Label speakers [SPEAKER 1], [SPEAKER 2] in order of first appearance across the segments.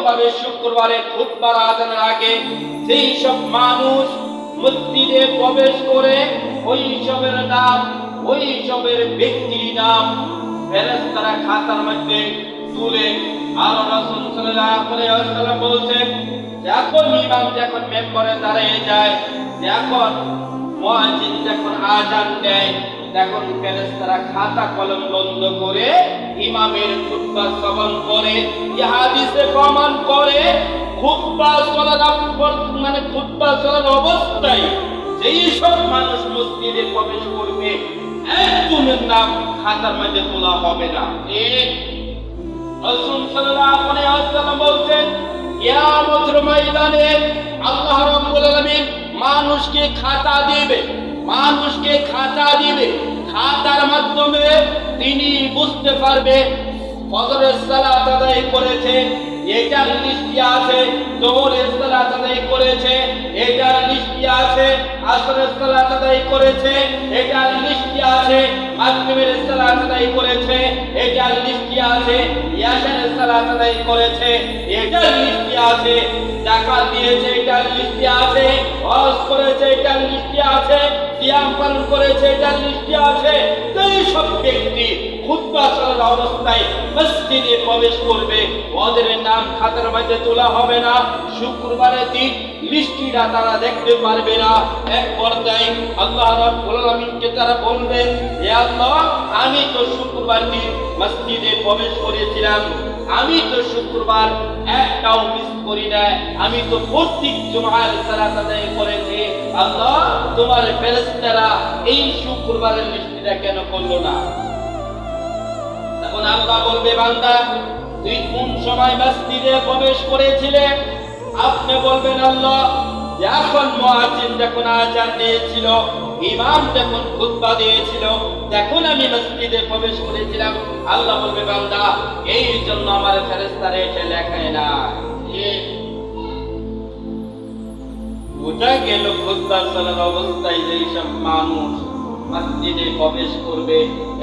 [SPEAKER 1] ভাবে শুক্রবারে খুতবার আজানের আগে যেই সব মানুষ মসজিদে প্রবেশ করে ওই সবের নাম, ওই সবের ব্যক্তির নাম ফেরেশতারা খাতার মধ্যে তুলে। আর রাসূল সাল্লাল্লাহু আলাইহি ওয়াসাল্লাম বলছেন, যখন ইমাম যখন মেম্বারে দাঁড়িয়ে যায়, যখন মুয়াজ্জিন যখন আজান দেয়, তখন ফেরেশতারা খাতা কলম বন্ধ করে ইমামের খুতবা শ্রবণ করে। এই হাদিসে প্রমাণ করে খুতবা চলার অবস্থায় যেই সব মানুষ মসজিদে প্রবেশ করবে একজনের নাম খাতার মধ্যে তোলা হবে না। রাসূল সাল্লাল্লাহু আলাইহি ওয়াসাল্লাম বলছেন, কিয়ামতের ময়দানে আল্লাহ রাব্বুল আলামিন মানুষকে খাতা দিবে, মানুষকে খাতা দিবে। খাতার মাধ্যমে তিনি বুঝতে পারবে ফজরের সালাত আদায় করেছে, এটার লিস্টে আছে। যোহরের সালাত আদায় করেছে, এটার লিস্টে আছে। আসরের সালাত আদায় করেছে, এটার লিস্টে আছে। মাগরিবের সালাত আদায় করেছে, এটার লিস্টে আছে। ইয়াশারের সালাত আদায় করেছে, এটার লিস্টে আছে। যাকাত দিয়েছে, এটার লিস্টে আছে। হজ করেছে, এটার লিস্টে আছে। সিয়াম পালন করেছে, এটার লিস্টে আছে। এই সব ব্যক্তি খুতবা চলার অবস্থায় মসজিদে প্রবেশ করবে, ওদের নাম খাতার মধ্যে তোলা হবে না। শুক্রবারের দিন লিস্টিটা তারা দেখতে পারবে না। এক পর্যায়ে আল্লাহ রাব্বুল আলামিনকে তারা বলবে, হে আল্লাহ, আমি তো শুক্রবার দিন মসজিদে প্রবেশ করেছিলাম, আমি তো শুক্রবার একটাও মিস করি না, আমি তো প্রত্যেক জুমার সালাত আদায় করেছি। আল্লাহ, তোমার ফেরেশতারা এই শুক্রবারের লিস্টিটা কেন করলো না? তখন আল্লাহ বলবে, বান্দা, তুই কোন সময় মসজিদে প্রবেশ করেছিলে? আপনি বলবেন, আল্লাহ, যখন মুয়াজ্জিন যখন আযান দিয়েছিল, ইমাম যখন খুতবা দিয়েছিল, তখন আমি মসজিদে প্রবেশ করেছিলাম। আল্লাহ বলবে, বান্দা, এই জন্য আমার ফেরেশতারা এটা লেখায় না। বোঝা গেল খুতবা চলার অবস্থায় যেই সব মানুষ মসজিদে প্রবেশ করবে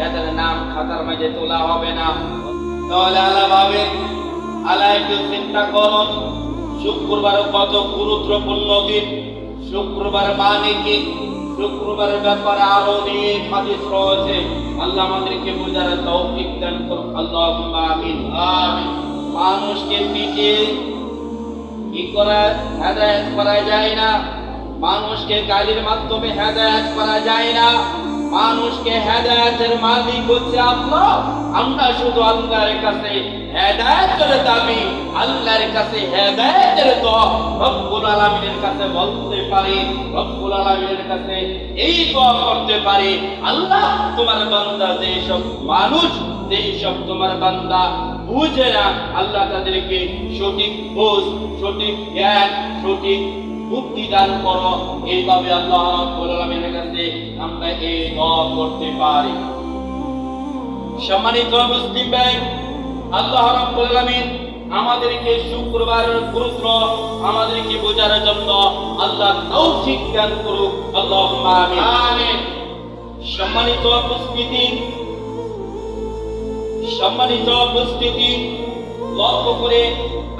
[SPEAKER 1] এদের নাম খাতার মধ্যে তোলা হবে না। তাহলে আল্লাহ একটু চিন্তা করুন, শুক্রবার কত গুরুত্বপূর্ণ দিন। শুক্রবার মানে কি? শুক্রবারের ব্যাপারে আরো অনেক হাদিস রয়েছে। আল্লাহ আমাদেরকে বোঝার তৌফিক দান করুন। আল্লাহুম্মা আমিন। মানুষকে পিটিয়ে কি করা হেদায়েত করা যায় না, মানুষকে গালির মাধ্যমে হেদায়েত করা যায় না। মানুষকে হেদায়েতের মালিক হচ্ছে আল্লাহ। আমরা শুধু আল্লাহর কাছে হেদায়েতের দাবি, আল্লাহর কাছে হেদায়েতের দোয়া রব্বুল আলামিনের কাছে বলতে পারি, রব্বুল আলামিনের কাছে এই দোয়া করতে পারি, আল্লাহ, তোমার বান্দা যেসব মানুষ, যেসব তোমার বান্দা বুঝে না, আল্লাহ তাদেরকে সঠিক বুঝ, সঠিক জ্ঞান, সঠিক বুদ্ধি দান করো। এইভাবে আল্লাহ রাব্বুল আলামিনের কাছে আমরা এই দোয়া করতে পারি। সম্মানিত মুসলিম ভাই, আল্লাহ রাব্বুল আলামিন আমাদেরকে শুক্রবারের গুরুত্ব আমাদেরকে বোঝার জন্য আল্লাহ তৌফিক দান করুক। আল্লাহুম্মা আমিন। সম্মানিত উপস্থিতি, লক্ষ্য করে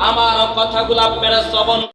[SPEAKER 1] আমার কথাগুলো আপনারা শ্রবণ